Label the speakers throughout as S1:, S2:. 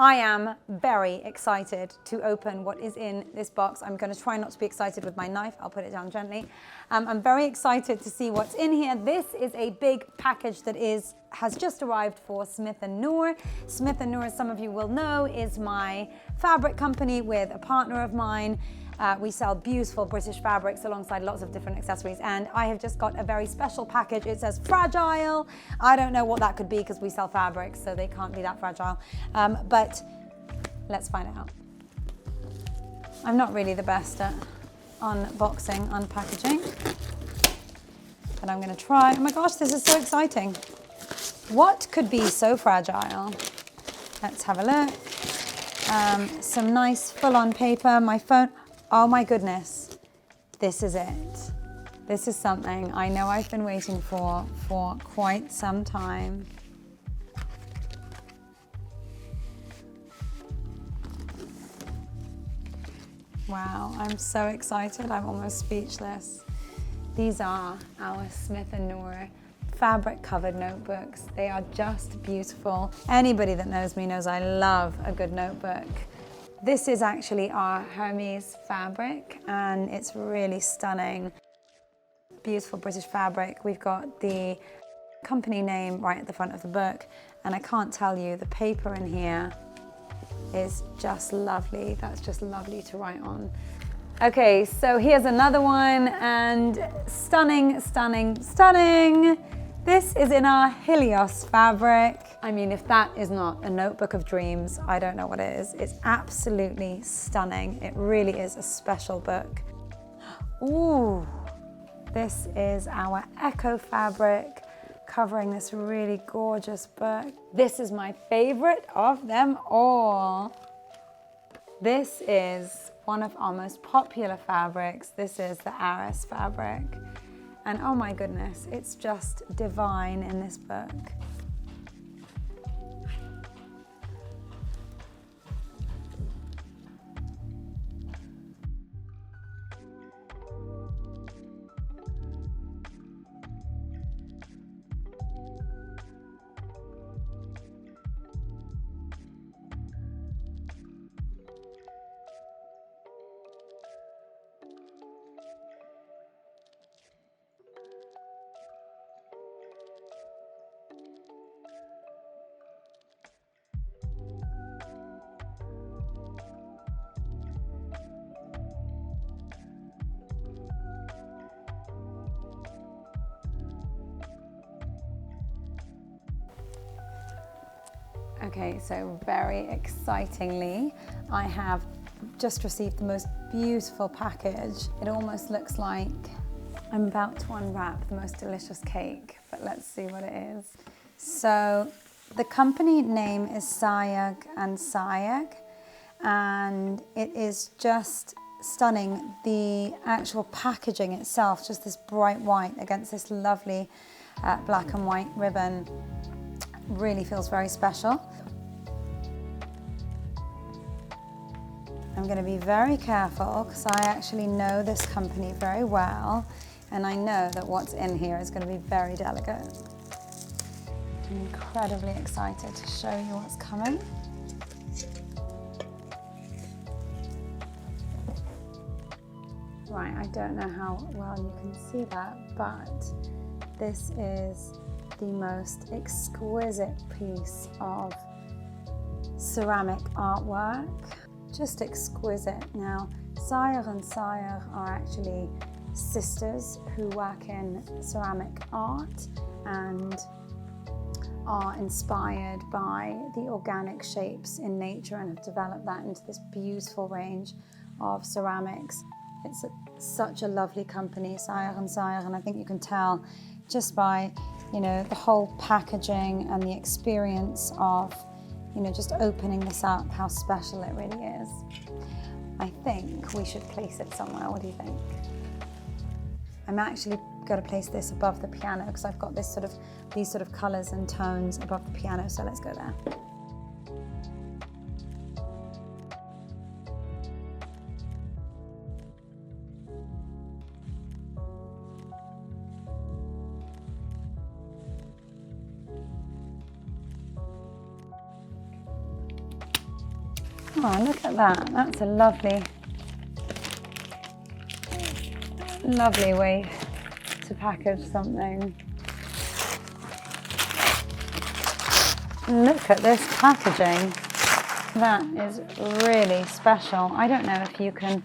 S1: I am very excited to open what is in this box. I'm going to try not to be excited with my knife. I'll put it down gently. I'm very excited to see what's in here. This is a big package that has just arrived for Smith & Noor. Smith & Noor, as some of you will know, is my fabric company with a partner of mine. We sell beautiful British fabrics alongside lots of different accessories, and I have just got a very special package. It says fragile. I don't know what that could be because we sell fabrics, so they can't be that fragile. But let's find out. I'm not really the best at unboxing, unpackaging, but I'm going to try. Oh my gosh, this is so exciting. What could be so fragile? Let's have a look. Some nice full-on paper, my phone. Oh my goodness, this is it. This is something I know I've been waiting for quite some time. Wow, I'm so excited, I'm almost speechless. These are our Smith & Noor fabric covered notebooks. They are just beautiful. Anybody that knows me knows I love a good notebook. This is actually our Hermes fabric, and it's really stunning. Beautiful British fabric. We've got the company name right at the front of the book, and I can't tell you, the paper in here is just lovely. That's just lovely to write on. Okay, so here's another one, and stunning, stunning, stunning. This is in our Helios fabric. I mean, if that is not a notebook of dreams, I don't know what it is. It's absolutely stunning. It really is a special book. Ooh, this is our Echo fabric covering this really gorgeous book. This is my favorite of them all. This is one of our most popular fabrics. This is the Aris fabric. And oh my goodness, it's just divine in this book. Okay, so very excitingly, I have just received the most beautiful package. It almost looks like I'm about to unwrap the most delicious cake, but let's see what it is. So the company name is Sayegh Sayegh, and it is just stunning. The actual packaging itself, just this bright white against this lovely black and white ribbon, really feels very special. I'm going to be very careful because I actually know this company very well, and I know that what's in here is going to be very delicate. I'm incredibly excited to show you what's coming. Right, I don't know how well you can see that, but this is the most exquisite piece of ceramic artwork. Just exquisite. Now, Sayegh and Sayegh are actually sisters who work in ceramic art and are inspired by the organic shapes in nature and have developed that into this beautiful range of ceramics. It's such a lovely company, Sayegh and Sayegh, and I think you can tell just by, you know, the whole packaging and the experience of, you know, just opening this up, how special it really is. I think we should place it somewhere. What do you think? I'm actually going to place this above the piano because I've got these sort of colors and tones above the piano, so let's go there. Oh, look at that. That's a lovely, lovely way to package something. Look at this packaging. That is really special. I don't know if you can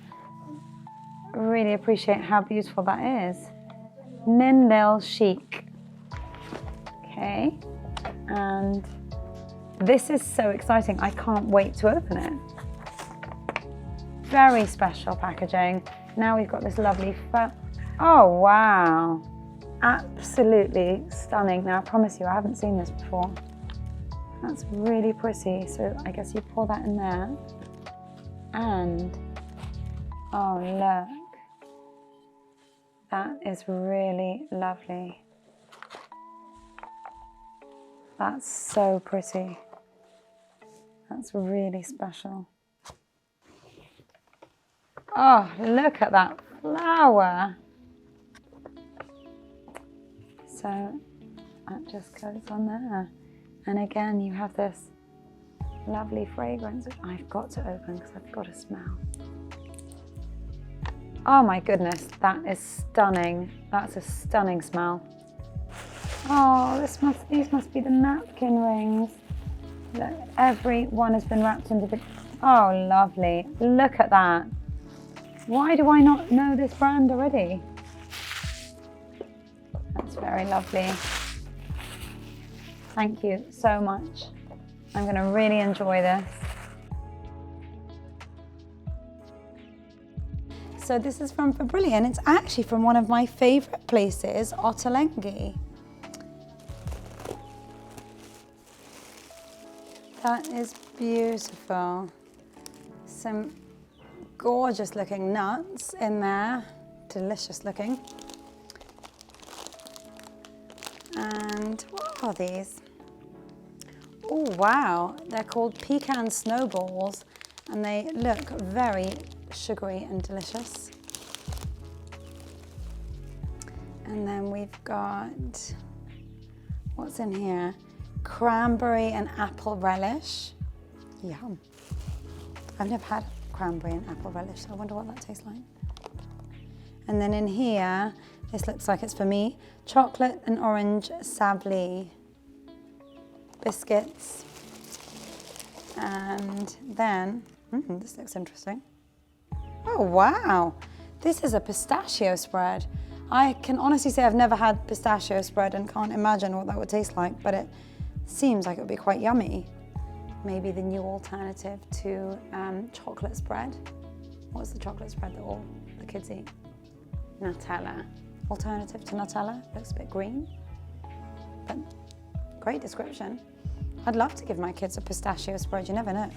S1: really appreciate how beautiful that is. Ninlil Chic. Okay, and this is so exciting. I can't wait to open it. Very special packaging. Now we've got this lovely oh wow, absolutely stunning. Now I promise you I haven't seen this before. That's really pretty. So I guess you pour that in there. And, oh look, that is really lovely. That's so pretty. That's really special. Oh, look at that flower. So that just goes on there. And again, you have this lovely fragrance, which I've got to open because I've got to smell. Oh my goodness, that is stunning. That's a stunning smell. Oh, these must be the napkin rings. Look, every one has been wrapped into oh, lovely. Look at that. Why do I not know this brand already? That's very lovely. Thank you so much. I'm going to really enjoy this. So this is from Fabrili, and it's actually from one of my favourite places, Ottolenghi. That is beautiful. Some gorgeous looking nuts in there, delicious looking. And what are these? Oh wow, they're called Pecan Snowballs, and they look very sugary and delicious. And then we've got, what's in here? Cranberry and apple relish. Yum. I've never had cranberry and apple relish, so I wonder what that tastes like. And then in here, this looks like it's for me, chocolate and orange Fabrili biscuits. And then, this looks interesting. Oh wow, this is a pistachio spread. I can honestly say I've never had pistachio spread and can't imagine what that would taste like, but it seems like it would be quite yummy. Maybe the new alternative to chocolate spread. What's the chocolate spread that all the kids eat? Nutella. Alternative to Nutella, looks a bit green, but great description. I'd love to give my kids a pistachio spread, you never know.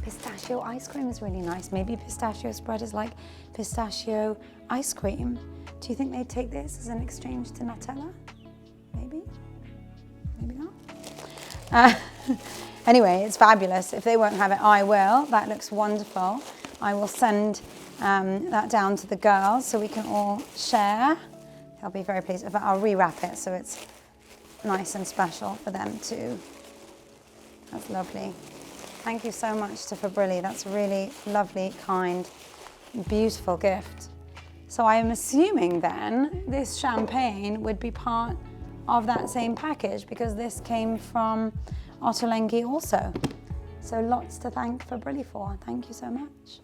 S1: Pistachio ice cream is really nice. Maybe pistachio spread is like pistachio ice cream. Do you think they'd take this as an exchange to Nutella? Maybe, maybe not. Anyway, it's fabulous. If they won't have it, I will. That looks wonderful. I will send that down to the girls so we can all share. They'll be very pleased. I'll rewrap it so it's nice and special for them too. That's lovely. Thank you so much to Fabrili. That's a really lovely, kind, beautiful gift. So I'm assuming then this champagne would be part of that same package because this came from Ottolenghi also. So lots to thank Fabrili for. Thank you so much.